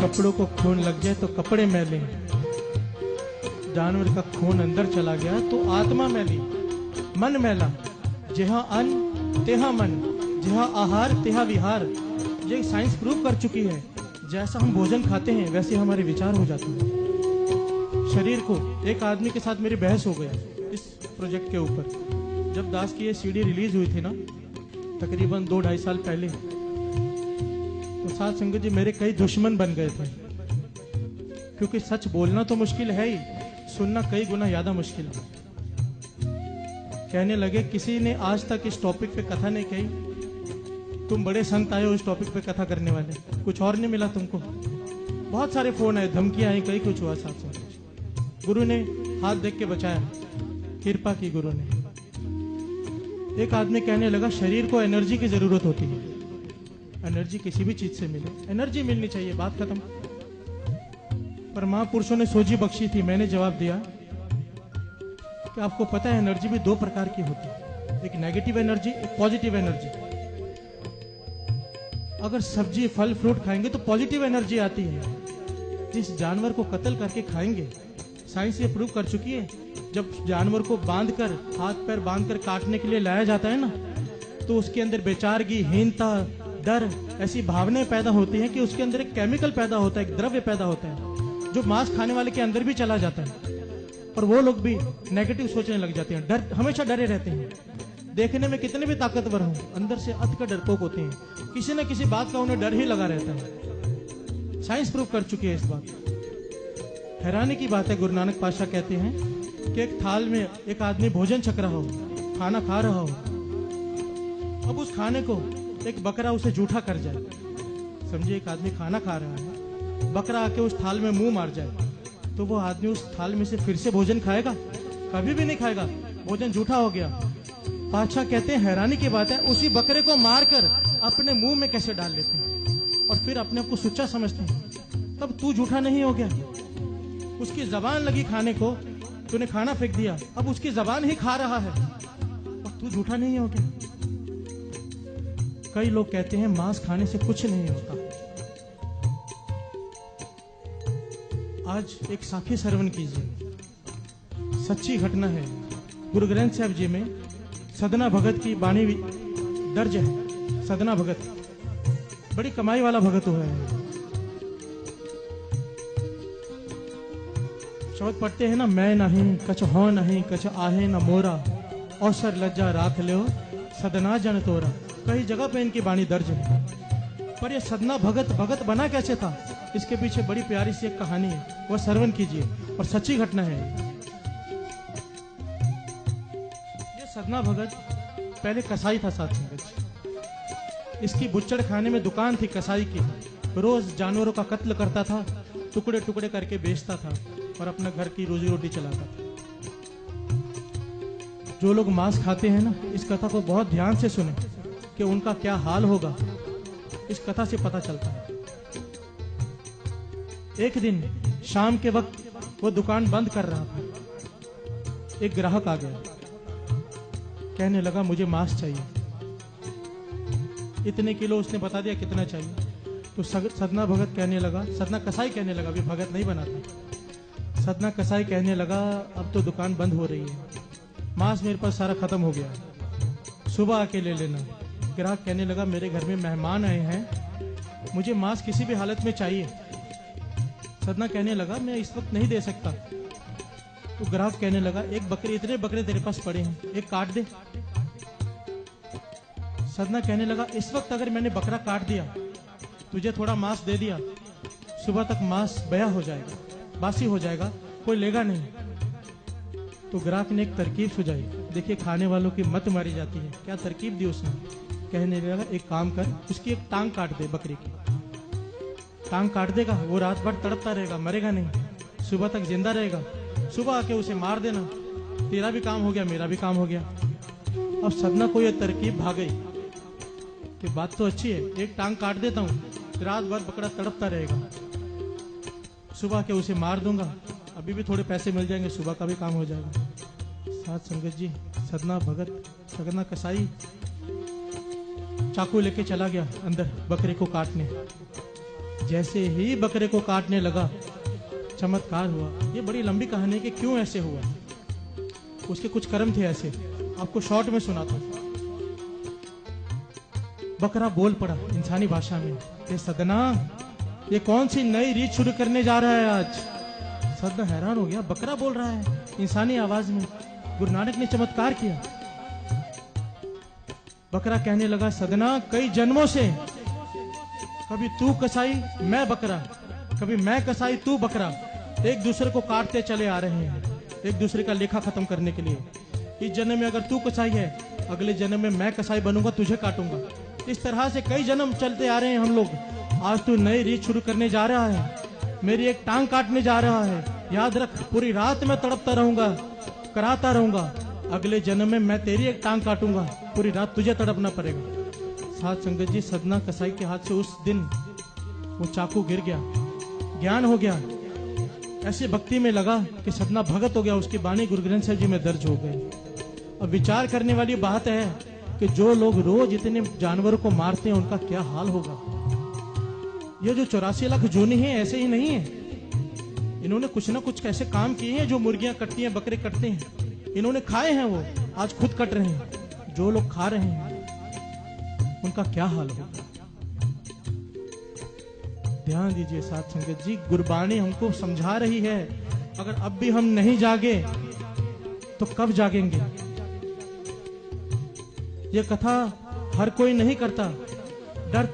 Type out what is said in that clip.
कपड़ों को खून लग जाए तो कपड़े मैले, जानवर का खून अंदर चला गया तो आत्मा मैली। मन मैला, जहाँ अन्न तेहा मन, जहाँ आहार तेहा विहार। ये साइंस प्रूव कर चुकी है, जैसा हम भोजन खाते हैं वैसे हमारे विचार हो जाते हैं। शरीर को, एक आदमी के साथ मेरी बहस हो गई इस प्रोजेक्ट के ऊपर। जब दास की ये सीडी रिलीज हुई थी ना, तकरीबन 2-2.5 साल पहले, तो साथ संगत जी मेरे कई दुश्मन बन गए थे, क्योंकि सच बोलना तो मुश्किल है ही, सुनना कई गुना ज्यादा मुश्किल है। कहने लगे किसी ने आज तक इस टॉपिक पे कथा नहीं कही, तुम बड़े संत आए हो इस टॉपिक पे कथा करने वाले, कुछ और नहीं मिला तुमको। बहुत सारे फोन आए, धमकियां आई, कई कुछ हुआ। साथ संगत गुरु ने हाथ देख के बचाया, कृपा की गुरु ने। एक आदमी कहने लगा शरीर को एनर्जी की जरूरत होती है, एनर्जी किसी भी चीज से मिले, एनर्जी मिलनी चाहिए, बात खत्म। पर महापुरुषों ने सोजी बख्शी थी। मैंने जवाब दिया कि आपको पता है एनर्जी भी 2 प्रकार की होती है, एक नेगेटिव एनर्जी, एक पॉजिटिव एनर्जी। अगर सब्जी फल फ्रूट खाएंगे तो पॉजिटिव एनर्जी आती है। जिस जानवर को कत्ल करके खाएंगे, साइंस ये प्रूव कर चुकी है, जब जानवर को बांधकर, हाथ पैर बांधकर काटने के लिए लाया जाता है ना, तो उसके अंदर बेचारगी, हीनता, डर, ऐसी भावनाएं पैदा होती हैं कि उसके अंदर एक केमिकल पैदा होता है, एक द्रव्य पैदा होता है, जो मांस खाने वाले के अंदर भी चला जाता है। और वो लोग भी नेगेटिव सोचने लग जाते हैं, डर, हमेशा डरे रहते हैं। देखने में कितने भी ताकतवर हों, अंदर से अत का डरपोक होते हैं। किसी न किसी बात का उन्हें डर ही लगा रहता है। साइंस प्रूव कर चुकी है इस बात। हैरानी की बात है, गुरु नानक पातशाह कहते हैं कि एक थाल में एक आदमी भोजन छक रहा हो, खाना खा रहा हो, अब उस खाने को एक बकरा उसे जूठा कर जाए। समझिए एक आदमी खाना खा रहा है, बकरा आके उस थाल में मुंह मार जाए, तो वो आदमी उस थाल में से फिर से भोजन खाएगा? कभी भी नहीं खाएगा, भोजन जूठा हो गया। पातशाह कहते हैं हैरानी की बात है, उसी बकरे को मारकर अपने मुंह में कैसे डाल लेते हैं और फिर अपने आप को सुच्चा समझते हैं। तब तू जूठा नहीं हो गया? उसकी जबान लगी खाने को, तूने खाना फेंक दिया, अब उसकी जबान ही खा रहा है और तू जूठा नहीं हो गया। कई लोग कहते हैं मांस खाने से कुछ नहीं होता। आज एक साखी श्रवण कीजिए, सच्ची घटना है। गुरु ग्रंथ साहिब जी में सदना भगत की बाणी दर्ज है। सदना भगत बड़ी कमाई वाला भगत हुआ है। शब्द पढ़ते हैं ना, मैं नहीं कछ हो नहीं कछ आहे न मोरा, अवसर लज्जा राख लो सदना जन तोरा। कई जगह पे इनकी बाणी दर्ज है। पर ये सदना भगत भगत बना कैसे था, इसके पीछे बड़ी प्यारी सी एक कहानी है, वह श्रवण कीजिए और सच्ची घटना है। ये सदना भगत पहले कसाई था साथ में। इसकी बुच्चड़ खाने में दुकान थी कसाई की। रोज जानवरों का कत्ल करता था, टुकड़े टुकड़े करके बेचता था और अपना घर की रोजी रोटी चलाता था। जो लोग मांस खाते हैं ना, इस कथा को बहुत ध्यान से सुने कि उनका क्या हाल होगा, इस कथा से पता चलता है। एक दिन शाम के वक्त वो दुकान बंद कर रहा था। एक ग्राहक आ गया, कहने लगा मुझे मांस चाहिए। इतने किलो उसने बता दिया कितना चाहिए। तो सदना भगत कहने लगा, सदना कसाई कहने लगा, अभी भगत नहीं बनाता। सदना कसाई कहने लगा अब तो दुकान बंद हो रही है, मांस मेरे पास सारा खत्म हो गया, सुबह आके ले लेना। ग्राहक कहने लगा मेरे घर में मेहमान आए हैं, मुझे मांस किसी भी हालत में चाहिए। सदना कहने लगा मैं इस वक्त नहीं दे सकता। तो ग्राहक कहने लगा एक बकरी, इतने बकरे तेरे पास पड़े हैं, एक काट दे। सदना कहने लगा इस वक्त अगर मैंने बकरा काट दिया, तुझे थोड़ा मांस दे दिया, सुबह तक मांस बया हो जाएगा, बासी हो जाएगा, कोई लेगा नहीं। तो ग्राहक ने एक तरकीब सुझाई। देखिए खाने वालों की मत मारी जाती है। क्या तरकीब दी उसने? कहने लगा एक काम कर, उसकी एक टांग काट दे, बकरी की टांग काट देगा, वो रात भर तड़पता रहेगा, मरेगा नहीं, सुबह तक जिंदा रहेगा। सुबह आके उसे मार देना, तेरा भी काम हो गया, मेरा भी काम हो गया। अब सदना को यह तरकीब भाग गई कि बात तो अच्छी है, एक टांग काट देता हूँ, रात भर बकरा तड़पता रहेगा, सुबह के उसे मार दूंगा, अभी भी थोड़े पैसे मिल जाएंगे, सुबह का भी काम हो जाएगा। साथ संगत जी, सदना भगत, सदना कसाई चाकू लेके चला गया अंदर बकरे को काटने। जैसे ही बकरे को काटने लगा, चमत्कार हुआ। ये बड़ी लंबी कहानी है कि क्यों ऐसे हुआ। उसके कुछ कर्म थे ऐसे, आपको शॉर्ट में सुनाता हूं। बकरा बोल पड़ा इंसानी भाषा में, ये सदना, ये कौन सी नई रीत शुरू करने जा रहा है आज। सदना हैरान हो गया, बकरा बोल रहा है इंसानी आवाज में। गुरु नानक ने चमत्कार किया। बकरा कहने लगा, सदना, कई जन्मों से कभी तू कसाई मैं बकरा, कभी मैं कसाई तू बकरा, एक दूसरे को काटते चले आ रहे हैं, एक दूसरे का लेखा खत्म करने के लिए। इस जन्म में अगर तू कसाई है, अगले जन्म में मैं कसाई बनूंगा, तुझे काटूंगा। इस तरह से कई जन्म चलते आ रहे हैं हम लोग। आज तू नई रीत शुरू करने जा रहा है, मेरी एक टांग काटने जा रहा है। याद रख, पूरी रात मैं तड़पता रहूंगा, कराता रहूंगा। अगले जन्म में मैं तेरी एक टांग काटूंगा, पूरी रात तुझे तड़पना पड़ेगा। साथ संगत जी, सदना कसाई के हाथ से उस दिन वो चाकू गिर गया, ज्ञान हो गया। ऐसे भक्ति में लगा कि सदना भगत हो गया। उसकी बाणी गुरु ग्रंथ साहिब जी में दर्ज हो गई। अब विचार करने वाली बात है कि जो लोग रोज इतने जानवरों को मारते हैं, उनका क्या हाल होगा। ये जो 84 लाख जोनी है, ऐसे ही नहीं है। इन्होंने कुछ ना कुछ ऐसे काम किए हैं। जो मुर्गियां कटती हैं, बकरे कटते हैं, इन्होंने खाए हैं, वो आज खुद कट रहे हैं। जो लोग खा रहे हैं, उनका क्या हाल होगा। ध्यान दीजिए साथ संगत जी, गुरबाणी हमको समझा रही है। अगर अब भी हम नहीं जागे तो कब जागेंगे। ये कथा हर कोई नहीं करता। डरते